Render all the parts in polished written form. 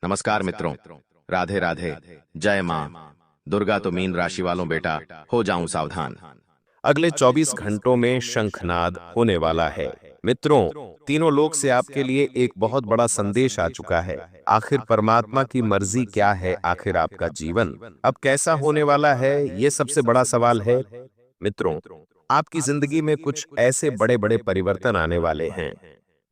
नमस्कार मित्रों। राधे राधे। जय माँ दुर्गा। तो मीन राशि वालों बेटा, हो जाऊं सावधान। अगले 24 घंटों में शंखनाद होने वाला है। मित्रों, तीनों लोक से आपके लिए एक बहुत बड़ा संदेश आ चुका है। आखिर परमात्मा की मर्जी क्या है? आखिर आपका जीवन अब कैसा होने वाला है? ये सबसे बड़ा सवाल है। मित्रों, आपकी जिंदगी में कुछ ऐसे बड़े बड़े परिवर्तन आने वाले हैं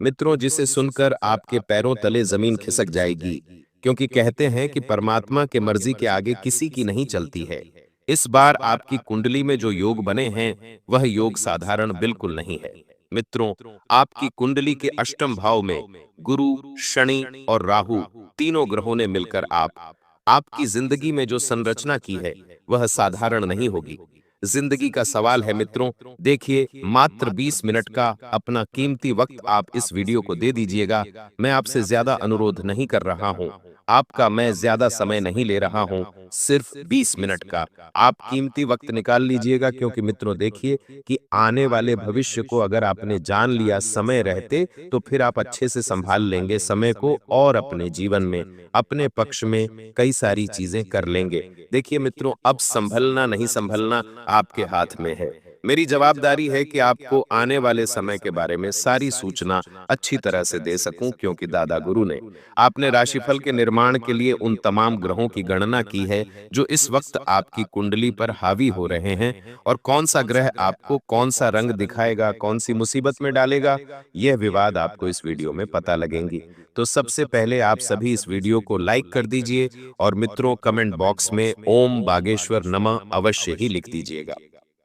मित्रों, जिसे सुनकर आपके पैरों तले जमीन खिसक जाएगी। क्योंकि कहते हैं कि परमात्मा के मर्जी के आगे किसी की नहीं चलती है। इस बार आपकी कुंडली में जो योग बने हैं, वह योग साधारण बिल्कुल नहीं है। मित्रों, आपकी कुंडली के अष्टम भाव में गुरु, शनि और राहु तीनों ग्रहों ने मिलकर आपकी जिंदगी में जो संरचना की है, वह साधारण नहीं होगी। जिंदगी का सवाल है मित्रों। देखिए, मात्र 20 मिनट का अपना कीमती वक्त आप इस वीडियो को दे दीजिएगा। मैं आपसे ज्यादा अनुरोध नहीं कर रहा हूं, आपका मैं ज्यादा समय नहीं ले रहा हूं, सिर्फ 20 मिनट का आप कीमती वक्त निकाल लीजिएगा। क्योंकि मित्रों देखिए कि आने वाले भविष्य को अगर आपने जान लिया समय रहते, तो फिर आप अच्छे से संभाल लेंगे समय को और अपने जीवन में अपने पक्ष में कई सारी चीजें कर लेंगे। देखिए मित्रों, अब संभलना नहीं संभलना आपके हाथ में है। मेरी जवाबदारी है कि आपको आने वाले समय के बारे में सारी सूचना अच्छी तरह से दे सकूं। क्योंकि दादा गुरु ने आपने राशिफल के निर्माण के लिए उन तमाम ग्रहों की गणना की है जो इस वक्त आपकी कुंडली पर हावी हो रहे हैं, और कौन सा ग्रह आपको कौन सा रंग दिखाएगा, कौन सी मुसीबत में डालेगा, यह विवाद आपको इस वीडियो में पता लगेंगी। तो सबसे पहले आप सभी इस वीडियो को लाइक कर दीजिए और मित्रों कमेंट बॉक्स में ओम बागेश्वर नमः अवश्य ही लिख दीजिएगा।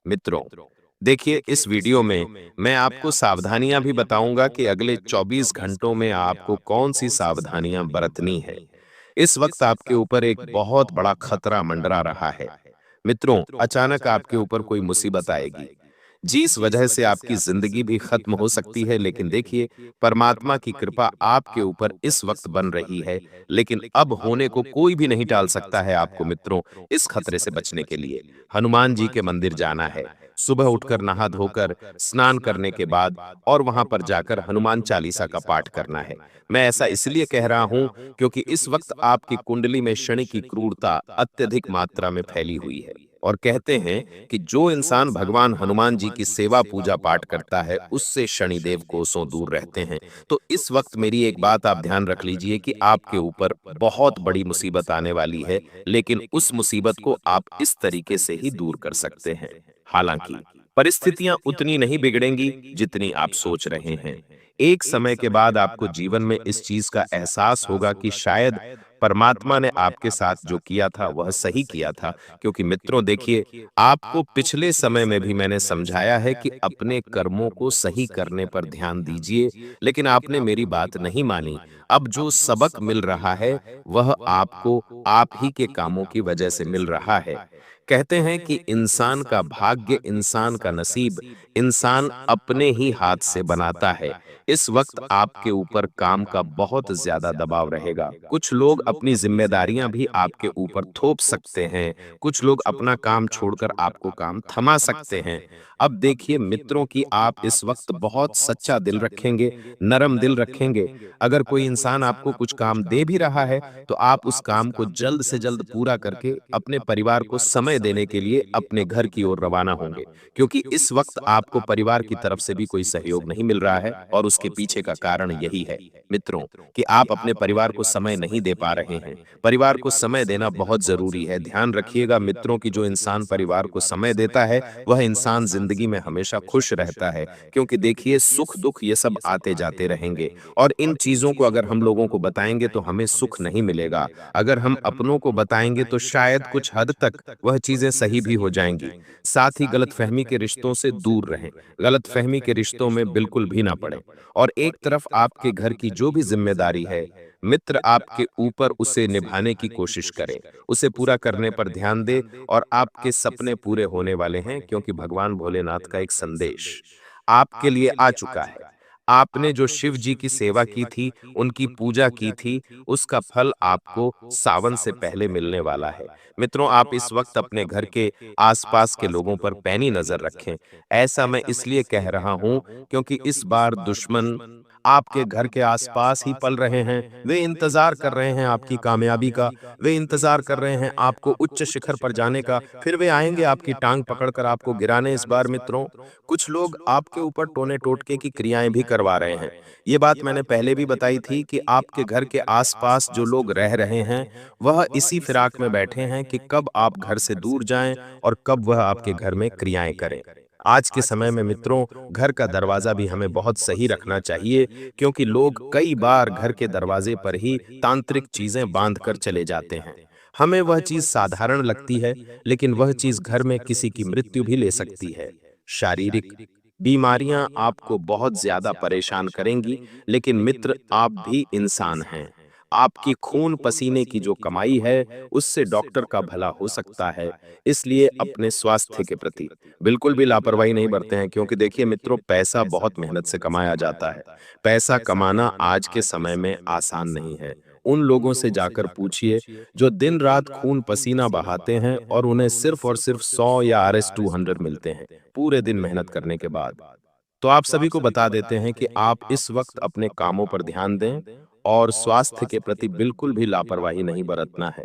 मित्रों देखिए, इस वीडियो में मैं आपको सावधानियां भी बताऊंगा कि अगले 24 घंटों में आपको कौन सी सावधानियां बरतनी है। इस वक्त आपके ऊपर एक बहुत बड़ा खतरा मंडरा रहा है। मित्रों, अचानक आपके ऊपर कोई मुसीबत आएगी, जिस वजह से आपकी जिंदगी भी खत्म हो सकती है। लेकिन देखिए, परमात्मा की कृपा आपके ऊपर इस वक्त बन रही है, लेकिन अब होने को कोई भी नहीं टाल सकता है आपको। मित्रों, इस खतरे से बचने के लिए हनुमान जी के मंदिर जाना है। सुबह उठकर नहा धोकर स्नान करने के बाद और वहां पर जाकर हनुमान चालीसा का पाठ करना है। मैं ऐसा इसलिए कह रहा हूं क्योंकि इस वक्त आपकी कुंडली में शनि की क्रूरता अत्यधिक मात्रा में फैली हुई है। और कहते हैं कि जो इंसान भगवान हनुमान जी की सेवा पूजा पाठ करता है, उससे शनिदेव कोसों दूर रहते हैं। तो इस वक्त मेरी एक बात आप ध्यान रख लीजिए कि आपके ऊपर बहुत बड़ी मुसीबत आने वाली है, लेकिन उस मुसीबत को आप इस तरीके से ही दूर कर सकते हैं। हालांकि परिस्थितियां उतनी नहीं बिगड़ेंगी जितनी आप सोच रहे हैं। एक समय के बाद आपको जीवन में इस चीज का एहसास होगा कि शायद परमात्मा ने आपके साथ जो किया था वह सही किया था। क्योंकि मित्रों देखिए, आपको पिछले समय में भी मैंने समझाया है कि अपने कर्मों को सही करने पर ध्यान दीजिए, लेकिन आपने मेरी बात नहीं मानी। अब जो सबक मिल रहा है, वह आपको आप ही के कामों की वजह से मिल रहा है। कहते हैं कि इंसान का भाग्य, इंसान का नसीब, इंसान अपने ही हाथ से बनाता है। इस वक्त आपके ऊपर काम का बहुत ज्यादा दबाव रहेगा। कुछ लोग अपनी जिम्मेदारियां भी आपके ऊपर थोप सकते हैं, कुछ लोग अपना काम छोड़कर आपको काम थमा सकते हैं। अब देखिए मित्रों कि आप इस वक्त बहुत सच्चा दिल रखेंगे, नरम दिल रखेंगे। अगर कोई इंसान आपको कुछ काम दे भी रहा है, तो आप उस काम को जल्द से जल्द पूरा करके अपने परिवार को समय देने के लिए अपने घर की ओर रवाना होंगे। क्योंकि इस वक्त आपको परिवार की तरफ से भी कोई सहयोग नहीं मिल रहा है, और उसके पीछे का कारण यही है मित्रों कि आप अपने परिवार को समय नहीं दे पा रहे हैं। परिवार को समय देना बहुत जरूरी है। ध्यान रखिएगा मित्रों कि जो इंसान परिवार को समय देता है, वह इंसान जिंदगी में हमेशा खुश रहता है। क्योंकि देखिए, सुख दुख ये सब आते जाते रहेंगे, और इन चीजों को अगर हम लोगों को बताएंगे तो हमें सुख नहीं मिलेगा। अगर हम अपनों को बताएंगे तो शायद कुछ हद तक वह चीजें सही भी हो जाएंगी। साथ ही गलतफहमी के रिश्तों से दूर रहें, गलतफहमी के रिश्तों में बिल्कुल भी ना पड़े। और एक तरफ आपके घर की जो भी जिम्मेदारी है, मित्र आपके ऊपर उसे निभाने की कोशिश करें, उसे पूरा करने पर ध्यान दे, और आपके सपने पूरे होने वाले हैं। क्योंकि भगवान भोलेनाथ का एक संदेश आपके लिए आ चुका है। आपने जो शिव जी की सेवा की थी, उनकी पूजा की थी, उसका फल आपको सावन से पहले मिलने वाला है। मित्रों, आप इस वक्त अपने घर के आसपास के लोगों पर पैनी नजर रखें। ऐसा मैं इसलिए कह रहा हूं क्योंकि इस बार दुश्मन आपके घर के आसपास ही पल रहे हैं, वे इंतजार कर रहे हैं आपकी कामयाबी का, वे इंतजार कर रहे हैं आपको उच्च शिखर पर जाने का, फिर वे आएंगे आपकी टांग पकड़कर आपको गिराने। इस बार मित्रों, कुछ लोग आपके ऊपर टोने टोटके की क्रियाएं भी करवा रहे हैं। ये बात मैंने पहले भी बताई थी कि आपके घर के आसपास जो लोग रह रहे हैं, वह इसी फिराक में बैठे हैं कि कब आप घर से दूर जाएं और कब वह आपके घर में क्रियाएं करें। आज के समय में मित्रों, घर का दरवाजा भी हमें बहुत सही रखना चाहिए, क्योंकि लोग कई बार घर के दरवाजे पर ही तांत्रिक चीजें बांध कर चले जाते हैं। हमें वह चीज साधारण लगती है, लेकिन वह चीज घर में किसी की मृत्यु भी ले सकती है। शारीरिक बीमारियां आपको बहुत ज्यादा परेशान करेंगी, लेकिन मित्र, आप भी इंसान हैं। आपकी खून पसीने की जो कमाई है, उससे डॉक्टर का भला हो सकता है। इसलिए अपने स्वास्थ्य के प्रति बिल्कुल भी लापरवाही नहीं बरते हैं, क्योंकि देखिए मित्रों, पैसा बहुत मेहनत से कमाया जाता है। पैसा कमाना आज के समय में आसान नहीं है। उन लोगों से जाकर पूछिए जो दिन रात खून पसीना बहाते हैं और उन्हें सिर्फ और सिर्फ 100 या RS 200 मिलते हैं पूरे दिन मेहनत करने के बाद। तो आप सभी को बता देते हैं कि आप इस वक्त अपने कामों पर ध्यान दें और स्वास्थ्य के प्रति बिल्कुल भी लापरवाही नहीं बरतना है।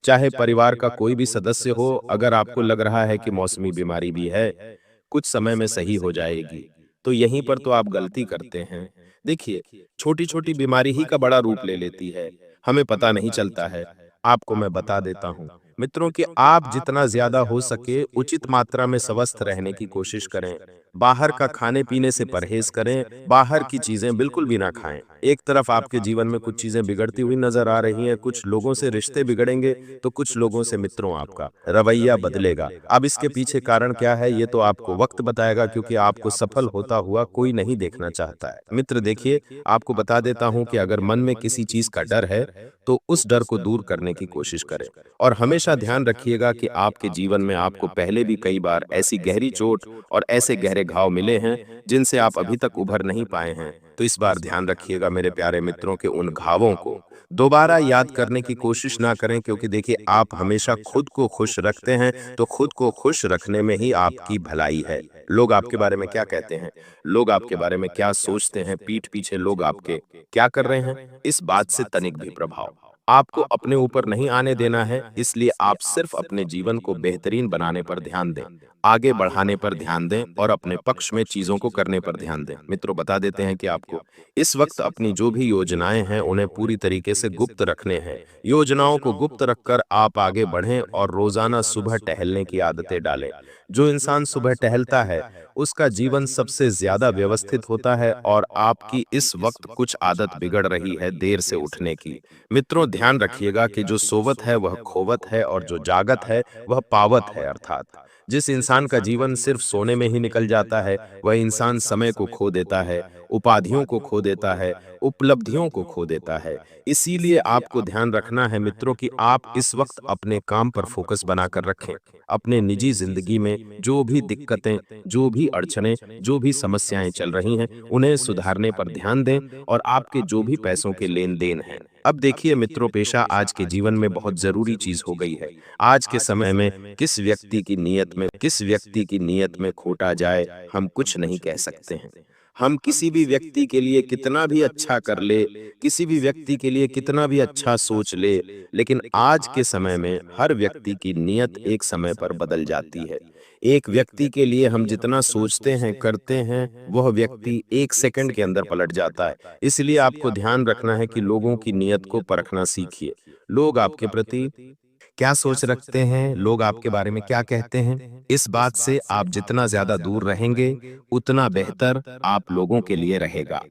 चाहे परिवार का कोई भी सदस्य हो, अगर आपको लग रहा है कि मौसमी बीमारी भी है, कुछ समय में सही हो जाएगी, तो यहीं पर तो आप गलती करते हैं। देखिए, छोटी छोटी बीमारी ही का बड़ा रूप ले लेती है, हमें पता नहीं चलता है। आपको मैं बता देता हूँ मित्रों कि आप जितना ज्यादा हो सके उचित मात्रा में स्वस्थ रहने की कोशिश करें। बाहर का खाने पीने से परहेज करें, बाहर की चीजें बिल्कुल भी ना खाएं। एक तरफ आपके जीवन में कुछ चीजें बिगड़ती हुई नजर आ रही हैं, कुछ लोगों से रिश्ते बिगड़ेंगे, तो कुछ लोगों से मित्रों आपका रवैया बदलेगा। अब इसके पीछे कारण क्या है, ये तो आपको वक्त बताएगा, क्योंकि आपको सफल होता हुआ कोई नहीं देखना चाहता है। मित्र देखिए, आपको बता देता हूं कि अगर मन में किसी चीज का डर है, तो उस डर को दूर करने की कोशिश करें। और हमेशा ध्यान रखिएगा कि आपके जीवन में आपको पहले भी कई बार ऐसी गहरी चोट और ऐसे गहरे घाव मिले हैं जिनसे आप अभी तक उभर नहीं पाए हैं। तो इस बार ध्यान रखिएगा मेरे प्यारे मित्रों के उन घावों को दोबारा याद करने की कोशिश ना करें, क्योंकि देखिए, आप हमेशा खुद को खुश रखते हैं, तो खुद को खुश रखने में ही आपकी भलाई है। लोग आपके बारे में क्या कहते हैं, लोग आपके बारे में क्या सोचते हैं, पीठ पीछे लोग आपके क्या कर रहे हैं, इस बात से तनिक भी प्रभाव आपको अपने ऊपर नहीं आने देना है। इसलिए आप सिर्फ अपने जीवन को बेहतरीन बनाने पर ध्यान दें, आगे बढ़ाने पर ध्यान दें और अपने पक्ष में चीजों को करने पर ध्यान दें। मित्रों, बता देते हैं कि आपको इस वक्त अपनी जो भी योजनाएं हैं, उन्हें पूरी तरीके से गुप्त रखने हैं। योजनाओं को गुप्त रखकर आप आगे बढ़ें और रोजाना सुबह टहलने की आदतें डालें। जो इंसान सुबह टहलता है, उसका जीवन सबसे ज्यादा व्यवस्थित होता है। और आपकी इस वक्त कुछ आदत बिगड़ रही है देर से उठने की। मित्रों, ध्यान रखिएगा कि जो सोवत है वह खोवत है, और जो जागत है वह पावत है। अर्थात जिस इंसान का जीवन सिर्फ सोने में ही निकल जाता है, वह इंसान समय को खो देता है, उपाधियों को खो देता है, उपलब्धियों को खो देता है। इसीलिए आपको ध्यान रखना है मित्रों कि आप इस वक्त अपने काम पर फोकस बनाकर रखें। अपने निजी जिंदगी में जो भी दिक्कतें, जो भी अड़चनें, जो भी समस्याएं चल रही हैं, उन्हें सुधारने पर ध्यान दें। और आपके जो भी पैसों के लेन देन हैं, अब देखिए मित्रों, पैसा आज के जीवन में बहुत जरूरी चीज हो गई है। आज के समय में किस व्यक्ति की नीयत में खोटा जाए, हम कुछ नहीं कह सकते हैं। हम किसी भी व्यक्ति के लिए कितना भी अच्छा कर ले, किसी भी व्यक्ति के लिए कितना भी अच्छा सोच ले, लेकिन आज के समय में हर व्यक्ति की नीयत एक समय पर बदल जाती है। एक व्यक्ति के लिए हम जितना सोचते हैं, करते हैं, वह व्यक्ति एक सेकंड के अंदर पलट जाता है। इसलिए आपको ध्यान रखना है कि लोगों की नीयत को परखना सीखिए। लोग आपके प्रति क्या सोच रखते हैं, लोग आपके बारे में क्या कहते हैं, इस बात से आप जितना ज्यादा दूर रहेंगे, उतना बेहतर आप लोगों के लिए रहेगा।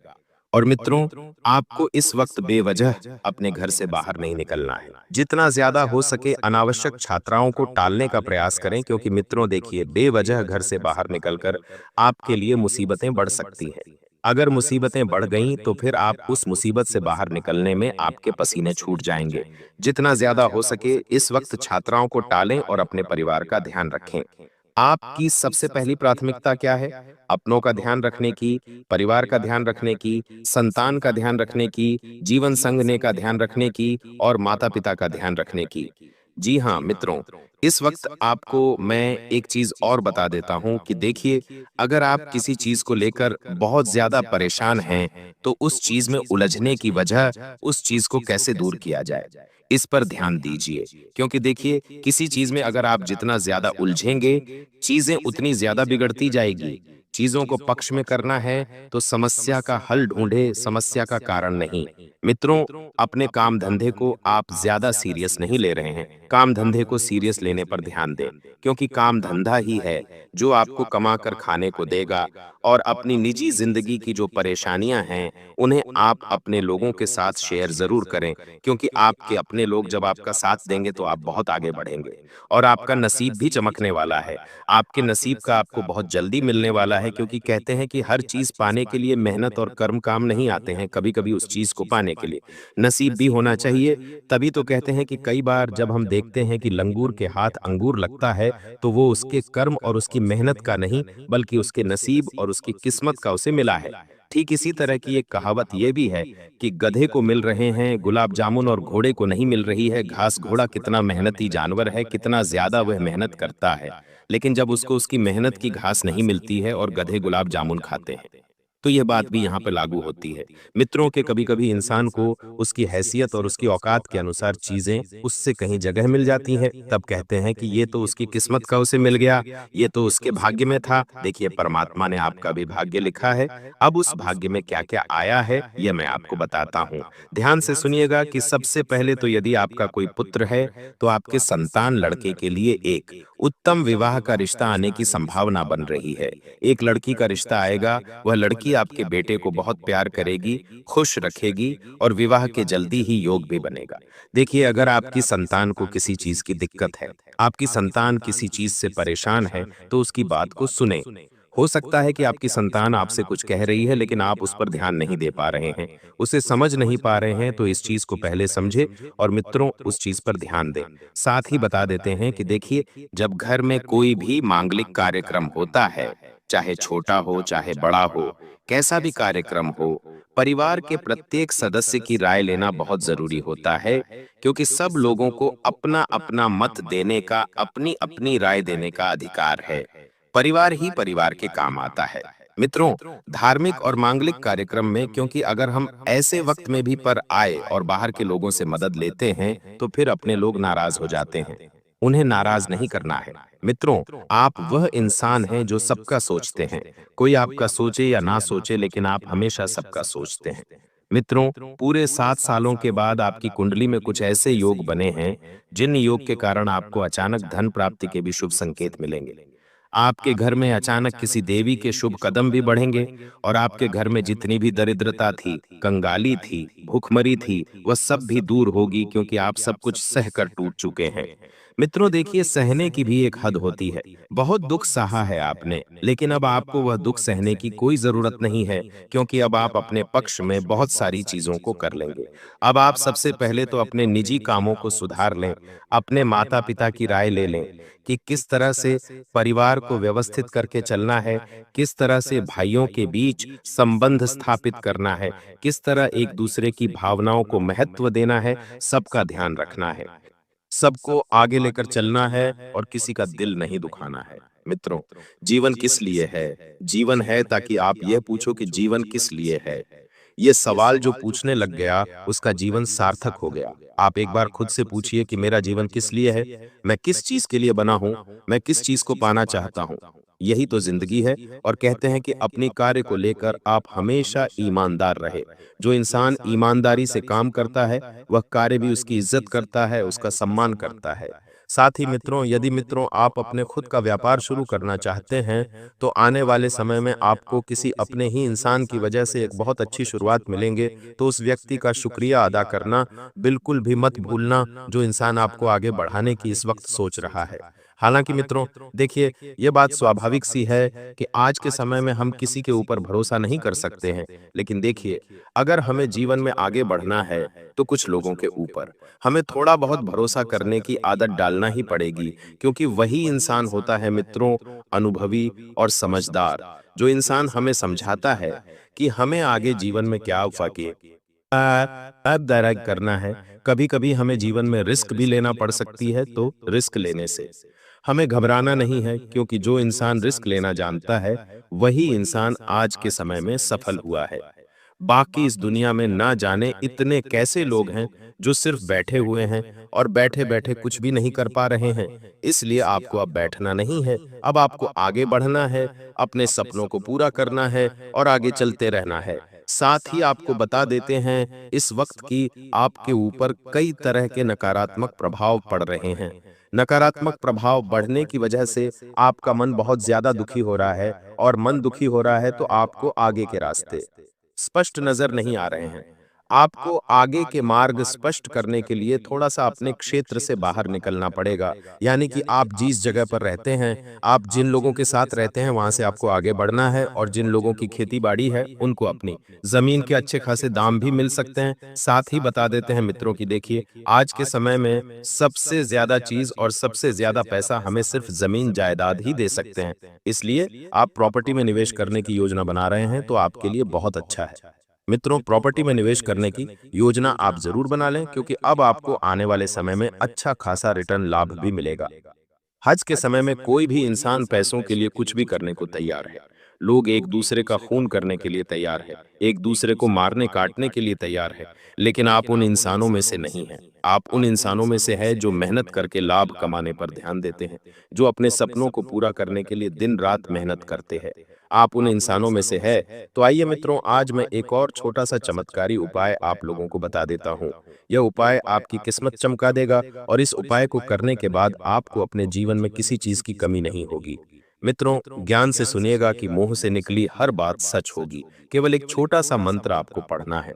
और मित्रों, आपको इस वक्त बेवजह अपने घर से बाहर नहीं निकलना है। जितना ज्यादा हो सके अनावश्यक छात्राओं को टालने का प्रयास करें, क्योंकि मित्रों देखिए, बेवजह घर से बाहर निकलकर आपके लिए मुसीबतें बढ़ सकती हैं। अगर मुसीबतें बढ़ गईं, तो फिर आप उस मुसीबत से बाहर निकलने में आपके पसीने छूट जाएंगे। जितना ज्यादा हो सके इस वक्त छात्राओं को टालें और अपने परिवार का ध्यान रखें। आपकी सबसे पहली प्राथमिकता क्या है? अपनों का ध्यान रखने की, परिवार का ध्यान रखने की, संतान का ध्यान रखने की, जीवन संगने का ध्यान रखने की और माता पिता का ध्यान रखने की। जी हाँ मित्रों, इस वक्त आपको मैं एक चीज और बता देता हूं कि देखिए, अगर आप किसी चीज को लेकर बहुत ज्यादा परेशान हैं, तो उस चीज में उलझने की वजह उस चीज को कैसे दूर किया जाए, इस पर ध्यान दीजिए। क्योंकि देखिए, किसी चीज में अगर आप जितना ज्यादा उलझेंगे, चीजें उतनी ज्यादा बिगड़ती जाएगी। चीजों को पक्ष में करना है तो समस्या का हल ढूंढे, समस्या का कारण नहीं। मित्रों, अपने काम धंधे को आप ज्यादा सीरियस नहीं ले रहे हैं, काम धंधे को सीरियस लेने पर ध्यान दें। क्योंकि काम धंधा ही है जो आपको कमा कर खाने को देगा। और अपनी निजी जिंदगी की जो परेशानियां हैं, उन्हें आप अपने लोगों के साथ शेयर जरूर करें। क्योंकि आपके अपने लोग जब आपका साथ देंगे तो आप बहुत आगे बढ़ेंगे। और आपका नसीब भी चमकने वाला है। आपके नसीब का आपको बहुत जल्दी मिलने वाला है। क्योंकि कहते हैं कि हर चीज पाने के लिए मेहनत और कर्म काम नहीं आते हैं, कभी कभी उस चीज को पाने के लिए नसीब भी होना चाहिए। तभी तो कहते हैं कि कई बार जब हम देखते हैं कि लंगूर के हाथ अंगूर लगता है, तो वो उसके कर्म और उसकी मेहनत का नहीं, बल्कि उसके नसीब और उसकी किस्मत का उसे मिला है। ठीक इसी तरह की एक कहावत ये भी है कि गधे को मिल रहे हैं गुलाब जामुन और घोड़े को नहीं मिल रही है घास। घोड़ा कितना मेहनती जानवर है, कितना ज्यादा वह मेहनत करता है, लेकिन जब उसको उसकी मेहनत की घास नहीं मिलती है और गधे गुलाब जामुन खाते हैं। तो यह बात भी यहाँ पे लागू होती है। मित्रों के कभी कभी इंसान को उसकी हैसियत और उसकी औकात के अनुसार चीजें उससे कहीं जगह मिल जाती हैं, तब कहते हैं कि ये तो उसकी किस्मत का उसे मिल गया, ये तो उसके भाग्य में था। देखिए, परमात्मा ने आपका भी भाग्य लिखा है। अब उस भाग्य में क्या क्या आया है, यह मैं आपको बताता हूँ। ध्यान से सुनिएगा कि सबसे पहले तो यदि आपका कोई पुत्र है, तो आपके संतान लड़के के लिए एक उत्तम विवाह का रिश्ता आने की संभावना बन रही है। एक लड़की का रिश्ता आएगा, वह लड़की आपके बेटे को बहुत प्यार करेगी, खुश रखेगी और विवाह के जल्दी ही योग भी बनेगा। देखिए, अगर आपकी संतान को किसी चीज की दिक्कत है, आपकी संतान किसी चीज से परेशान है, तो उसकी बात को सुने। हो सकता है कि आपकी संतान आपसे कुछ कह रही है, लेकिन आप उस पर ध्यान नहीं दे पा रहे हैं, उसे समझ नहीं पा रहे हैं, तो इस चीज को पहले समझे और मित्रों उस चीज पर ध्यान दें। साथ ही बता देते हैं कि देखिए, जब घर में कोई भी मांगलिक कार्यक्रम होता है, चाहे छोटा हो चाहे बड़ा हो, कैसा भी कार्यक्रम हो, परिवार के प्रत्येक सदस्य की राय लेना बहुत जरूरी होता है। क्योंकि सब लोगों को अपना अपना मत देने का, अपनी अपनी राय देने का अधिकार है। परिवार ही परिवार के काम आता है। मित्रों, धार्मिक और मांगलिक कार्यक्रम में, क्योंकि अगर हम ऐसे वक्त में भी पर आए और बाहर के लोगों से मदद लेते हैं, तो फिर अपने लोग नाराज हो जाते हैं। उन्हें नाराज नहीं करना है। मित्रों, आप वह इंसान हैं जो सबका सोचते हैं। कोई आपका सोचे या ना सोचे, लेकिन आप हमेशा सबका सोचते हैं। मित्रों, पूरे 7 सालों के बाद आपकी कुंडली में कुछ ऐसे योग बने हैं, जिन योग के कारण आपको अचानक धन प्राप्ति के भी शुभ संकेत मिलेंगे। आपके घर में अचानक किसी देवी के शुभ कदम भी बढ़ेंगे और आपके घर में जितनी भी दरिद्रता थी, कंगाली थी, भूखमरी थी, वह सब भी दूर होगी। क्योंकि आप सब कुछ सहकर टूट चुके हैं। मित्रों, देखिए, सहने की भी एक हद होती है। बहुत दुख सहा है आपने, लेकिन अब आपको वह दुख सहने की कोई जरूरत नहीं है। क्योंकि अब आप अपने पक्ष में बहुत सारी चीजों को कर लेंगे। अब आप सबसे पहले तो अपने निजी कामों को सुधार लें, अपने माता पिता की राय ले लें कि किस तरह से परिवार को व्यवस्थित करके चलना है, किस तरह से भाइयों के बीच संबंध स्थापित करना है, किस तरह एक दूसरे की भावनाओं को महत्व देना है, सबका ध्यान रखना है, सबको आगे लेकर चलना है और किसी का दिल नहीं दुखाना है। मित्रों, जीवन किस लिए है? जीवन है ताकि आप यह पूछो कि जीवन किस लिए है। ये सवाल जो पूछने लग गया, उसका जीवन सार्थक हो गया। आप एक बार खुद से पूछिए कि मेरा जीवन किस लिए है? मैं किस चीज के लिए बना हूं? मैं किस चीज को पाना चाहता हूं? यही तो जिंदगी है। और कहते हैं कि अपनी कार्य को लेकर आप हमेशा ईमानदार रहे। जो इंसान ईमानदारी से काम करता है, वह कार्य भी उसकी इज्जत करता है, उसका सम्मान करता है। साथ ही मित्रों, यदि मित्रों आप अपने खुद का व्यापार शुरू करना चाहते हैं, तो आने वाले समय में आपको किसी अपने ही इंसान की वजह से एक बहुत अच्छी शुरुआत मिलेंगे। तो उस व्यक्ति का शुक्रिया अदा करना बिल्कुल भी मत भूलना, जो इंसान आपको आगे बढ़ाने की इस वक्त सोच रहा है। हालांकि मित्रों, देखिए, ये बात स्वाभाविक सी है कि आज के समय में हम किसी के ऊपर भरोसा नहीं कर सकते हैं। लेकिन देखिए, अगर हमें जीवन में आगे बढ़ना है, तो कुछ लोगों के ऊपर हमें थोड़ा बहुत भरोसा करने की आदत डालना ही पड़ेगी। क्योंकि वही इंसान होता है मित्रों, अनुभवी और समझदार, जो इंसान हमें समझाता है कि हमें आगे जीवन में क्या फाके अब दायरा करना है, कभी कभी हमें जीवन में रिस्क भी लेना पड़ सकती है, तो रिस्क लेने से हमें घबराना नहीं है, क्योंकि जो इंसान रिस्क लेना जानता है वही इंसान आज के समय में सफल हुआ है। बाकी इस दुनिया में ना जाने इतने कैसे लोग हैं जो सिर्फ बैठे हुए हैं और बैठे बैठे कुछ भी नहीं कर पा रहे हैं। इसलिए आपको अब बैठना नहीं है, अब आपको आगे बढ़ना है, अपने सपनों को पूरा करना है और आगे चलते रहना है। साथ ही आपको बता देते हैं इस वक्त की आपके ऊपर कई तरह के नकारात्मक प्रभाव पड़ रहे हैं। नकारात्मक प्रभाव बढ़ने की वजह से आपका मन बहुत ज्यादा दुखी हो रहा है, और मन दुखी हो रहा है तो आपको आगे के रास्ते स्पष्ट नजर नहीं आ रहे हैं। आपको आगे के मार्ग स्पष्ट करने के लिए थोड़ा सा अपने क्षेत्र से बाहर निकलना पड़ेगा। यानी कि आप जिस जगह पर रहते हैं, आप जिन लोगों के साथ रहते हैं, वहां से आपको आगे बढ़ना है, और जिन लोगों की खेती बाड़ी है उनको अपनी जमीन के अच्छे खासे दाम भी मिल सकते हैं। साथ ही बता देते हैं मित्रों की, देखिए आज के समय में सबसे ज्यादा चीज और सबसे ज्यादा पैसा हमें सिर्फ जमीन जायदाद ही दे सकते हैं। इसलिए आप प्रॉपर्टी में निवेश करने की योजना बना रहे हैं तो आपके लिए बहुत अच्छा है। मित्रों, प्रॉपर्टी में निवेश करने की योजना आप जरूर बना लें, क्योंकि अब आपको आने वाले समय में अच्छा खासा रिटर्न लाभ भी मिलेगा। हज के समय में कोई भी इंसान पैसों के लिए कुछ भी करने को तैयार है। लोग एक दूसरे का खून करने के लिए तैयार है, एक दूसरे को मारने काटने के लिए तैयार है, लेकिन आप उन इंसानों में से नहीं हैं। आप उन इंसानों में से है जो मेहनत करके लाभ कमाने पर ध्यान देते हैं, जो अपने सपनों को पूरा करने के लिए दिन रात मेहनत करते हैं। आप उन इंसानों में से है। तो आइए मित्रों, आज मैं एक और छोटा सा चमत्कारी उपाय आप लोगों को बता देता हूँ। यह उपाय आपकी किस्मत चमका देगा, और इस उपाय को करने के बाद आपको अपने जीवन में किसी चीज की कमी नहीं होगी। मित्रों, ज्ञान से सुनिएगा कि मुंह से निकली हर बात सच होगी। केवल एक छोटा सा मंत्र आपको पढ़ना है।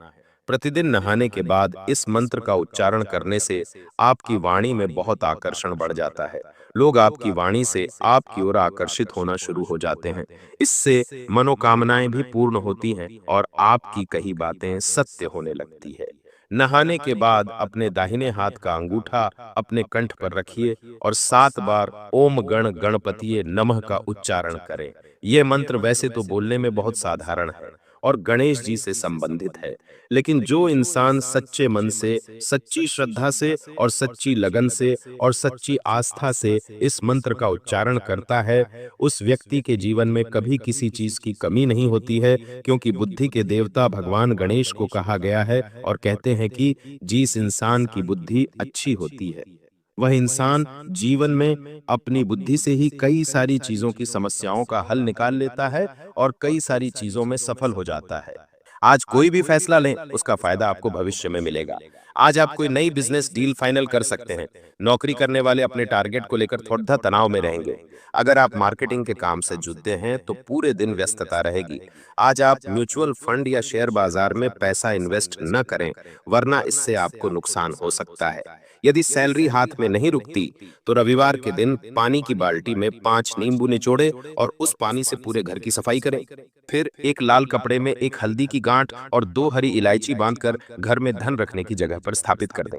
प्रतिदिन नहाने के बाद इस मंत्र का उच्चारण करने से आपकी वाणी में बहुत आकर्षण बढ़ जाता है। लोग आपकी वाणी से आपकी ओर आकर्षित होना शुरू हो जाते हैं। इससे मनोकामनाएं भी पूर्ण होती हैं और आपकी कही बातें सत्य होने लगती है। नहाने के बाद अपने दाहिने हाथ का अंगूठा अपने कंठ पर रखिए और 7 बार ओम गण गणपतिये नमः का उच्चारण करें। यह मंत्र वैसे तो बोलने में बहुत साधारण है और गणेश जी से संबंधित है, लेकिन जो इंसान सच्चे मन से, सच्ची श्रद्धा से और सच्ची लगन से और सच्ची आस्था से इस मंत्र का उच्चारण करता है, उस व्यक्ति के जीवन में कभी किसी चीज की कमी नहीं होती है, क्योंकि बुद्धि के देवता भगवान गणेश को कहा गया है और कहते हैं कि जिस इंसान की बुद्धि अच्छी होती है वह इंसान जीवन में अपनी बुद्धि से ही कई सारी चीजों की समस्याओं का हल निकाल लेता है और कई सारी चीजों में सफल हो जाता है। आज कोई भी फैसला लें, उसका फायदा आपको भविष्य में मिलेगा। आज आप कोई नई बिजनेस डील फाइनल कर सकते हैं। नौकरी करने वाले अपने टारगेट को लेकर थोड़ा तनाव में रहेंगे। अगर आप मार्केटिंग के काम से जुड़ते हैं तो पूरे दिन व्यस्तता रहेगी। आज आप म्यूचुअल फंड या शेयर बाजार में पैसा इन्वेस्ट न करें, वरना इससे आपको नुकसान हो सकता है। यदि सैलरी हाथ में नहीं रुकती तो रविवार के दिन पानी की बाल्टी में 5 नींबू निचोड़े और उस पानी से पूरे घर की सफाई करें। फिर एक लाल कपड़े में एक हल्दी की गांठ और 2 हरी इलायची बांधकर घर में धन रखने की जगह पर स्थापित कर दें।